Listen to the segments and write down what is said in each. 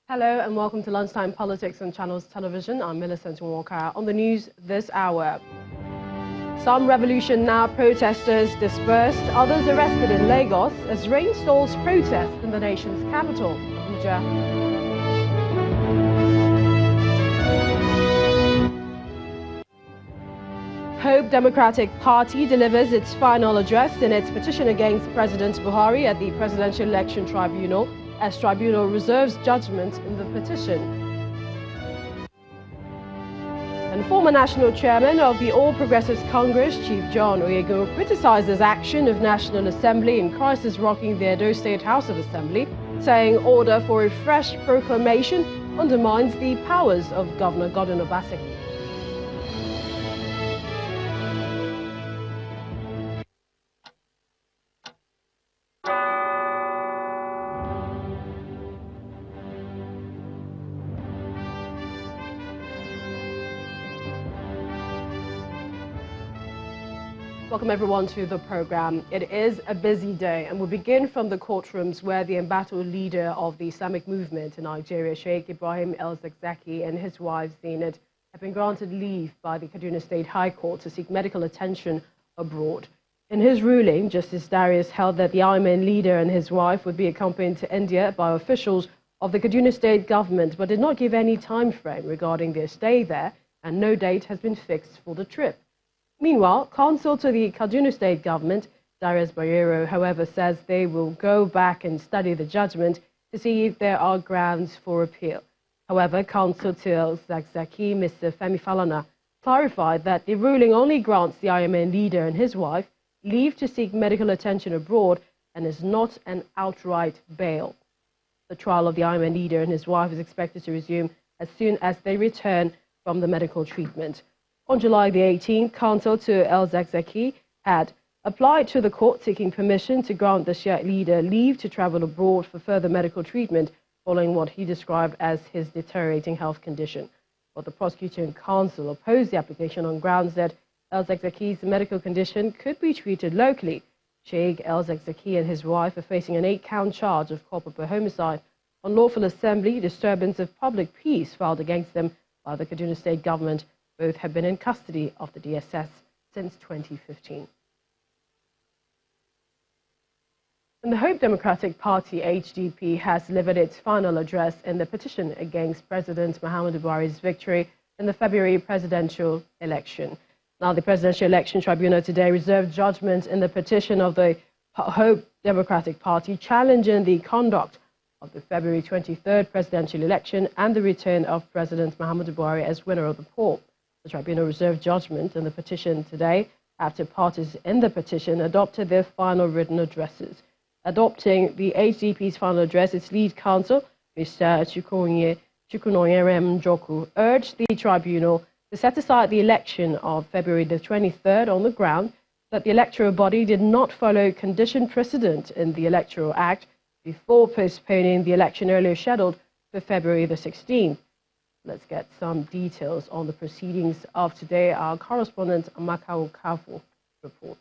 Hello and welcome to Lunchtime Politics on Channels Television. I'm Millicent Walker. On the news this hour, some Revolution Now protesters dispersed, others arrested in Lagos as rain stalls protest in the nation's capital, Abuja. Hope Democratic Party delivers its final address in its petition against President Buhari at the Presidential Election Tribunal, as Tribunal reserves judgment in the petition. And former National Chairman of the All Progressives Congress, Chief John Oyego, criticizes action of National Assembly in crisis rocking the Edo State House of Assembly, saying order for a fresh proclamation undermines the powers of Governor Godwin Obaseki. Welcome everyone to the program. It is a busy day and we'll begin from the courtrooms where the embattled leader of the Islamic movement in Nigeria, Sheikh Ibrahim El-Zakzaky, and his wife Zainab have been granted leave by the Kaduna State High Court to seek medical attention abroad. In his ruling, Justice Darius held that the Ayman leader and his wife would be accompanied to India by officials of the Kaduna State government, but did not give any time frame regarding their stay there, and no date has been fixed for the trip. Meanwhile, counsel to the Kaduna State government, Darius Bayero, however, says they will go back and study the judgment to see if there are grounds for appeal. However, counsel to El-Zakzaky, Mr. Femi Falana, clarified that the ruling only grants the IMN leader and his wife leave to seek medical attention abroad and is not an outright bail. The trial of the IMN leader and his wife is expected to resume as soon as they return from the medical treatment. On July the 18th, counsel to El-Zakzaky had applied to the court seeking permission to grant the Shiite leader leave to travel abroad for further medical treatment following what he described as his deteriorating health condition. But the prosecutor and counsel opposed the application on grounds that El-Zakzaky's medical condition could be treated locally. Sheikh El-Zakzaky and his wife are facing an 8-count charge of culpable homicide, unlawful assembly, disturbance of public peace filed against them by the Kaduna State government. Both have been in custody of the DSS since 2015. And the Hope Democratic Party, HDP, has delivered its final address in the petition against President Muhammadu Buhari's victory in the February presidential election. Now, the Presidential Election Tribunal today reserved judgment in the petition of the Hope Democratic Party challenging the conduct of the February 23rd presidential election and the return of President Muhammadu Buhari as winner of the poll. The tribunal reserved judgment in the petition today after parties in the petition adopted their final written addresses. Adopting the HDP's final address, its lead counsel, Mr. Chukwunonyere Njoku, urged the tribunal to set aside the election of February the 23rd on the ground that the electoral body did not follow condition precedent in the Electoral Act before postponing the election earlier scheduled for February the 16th. Let's get some details on the proceedings of today. Our correspondent, Amakao Kafu, reports.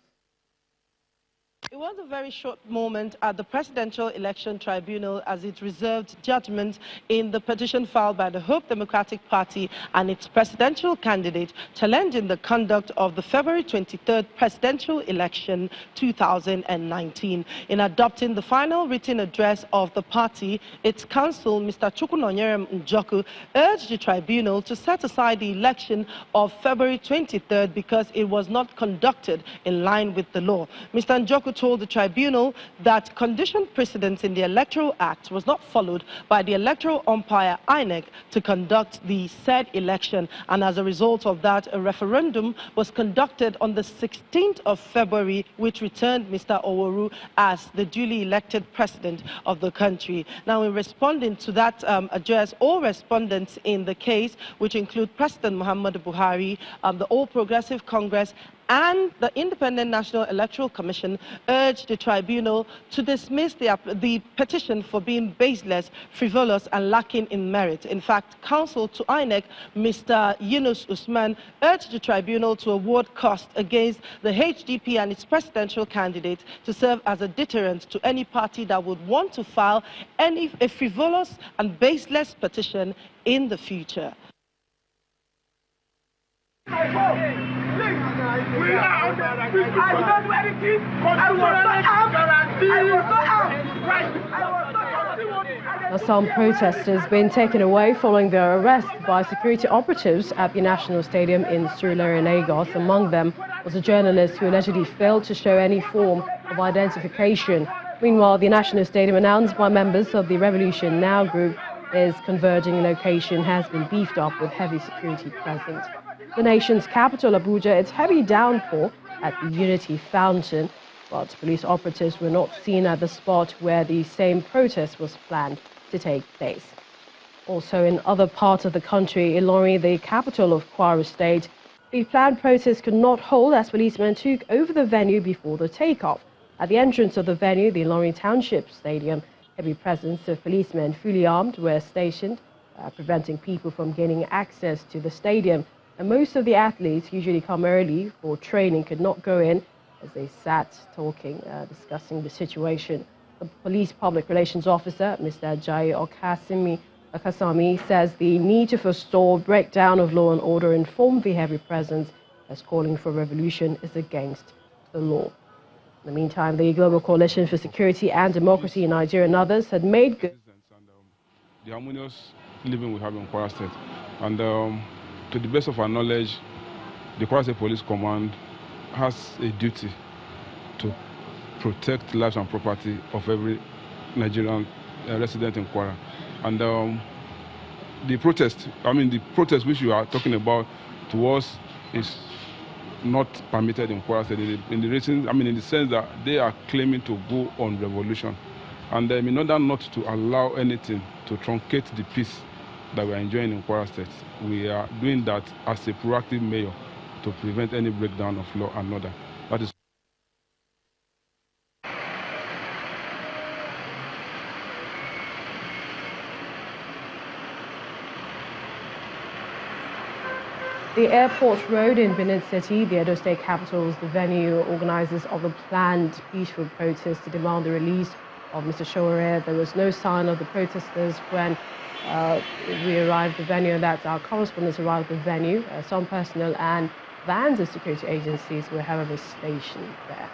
It was a very short moment at the Presidential Election Tribunal as it reserved judgment in the petition filed by the Hope Democratic Party and its presidential candidate challenging the conduct of the February 23rd presidential election 2019. In adopting the final written address of the party, its counsel, Mr. Chukwunonyere Njoku, urged the tribunal to set aside the election of February 23rd because it was not conducted in line with the law. Mr. Njoku told the tribunal that condition precedent in the Electoral Act was not followed by the electoral umpire INEC to conduct the said election, and as a result of that, a referendum was conducted on the 16th of February, which returned Mr. Oworu as the duly elected president of the country. Now, in responding to that address, all respondents in the case, which include President Muhammadu Buhari, the All Progressive Congress, And the Independent National Electoral Commission urged the tribunal to dismiss the petition for being baseless, frivolous, and lacking in merit. In fact, counsel to INEC, Mr. Yunus Usman, urged the tribunal to award costs against the HDP and its presidential candidate to serve as a deterrent to any party that would want to file a frivolous and baseless petition in the future. I don't do anything. I was not armed. Some protesters been taken away following their arrest by security operatives at the National Stadium in Surulere, Lagos. Among them was a journalist who allegedly failed to show any form of identification. Meanwhile, the National Stadium, announced by members of the Revolution Now group, its converging location has been beefed up with heavy security present. The nation's capital, Abuja, it's heavy downpour at the Unity Fountain, but police operatives were not seen at the spot where the same protest was planned to take place. Also, in other parts of the country, Ilorin, the capital of Kwara State, the planned protest could not hold as policemen took over the venue before the takeoff. At the entrance of the venue, the Ilorin Township Stadium, heavy presence of policemen fully armed were stationed, preventing people from gaining access to the stadium. And most of the athletes usually come early for training could not go in as they sat talking, discussing the situation. The police public relations officer, Mr. Ajayi Okasami, says the need to forestall breakdown of law and order informed the heavy presence as calling for revolution is against the law. In the meantime, the Global Coalition for Security and Democracy in Nigeria and others had made good. The harmonious living we have in Kwara State. And to the best of our knowledge, the Kwara State Police Command has a duty to protect lives and property of every Nigerian resident in Kwara. And the protest which you are talking about to us is not permitted in Kwara State in the sense that they are claiming to go on revolution. And in order not to allow anything to truncate the peace that we are enjoying in Kwara State, we are doing that as a proactive mayor to prevent any breakdown of law and order. That is. The Airport Road in Benin City, the Edo State capital, is the venue organizers of the planned peaceful protest to demand the release of Mr. Sowore. There was no sign of the protesters when we arrived at the venue, and that's our correspondents arrived at the venue. Some personnel and vans of security agencies were, however, stationed there.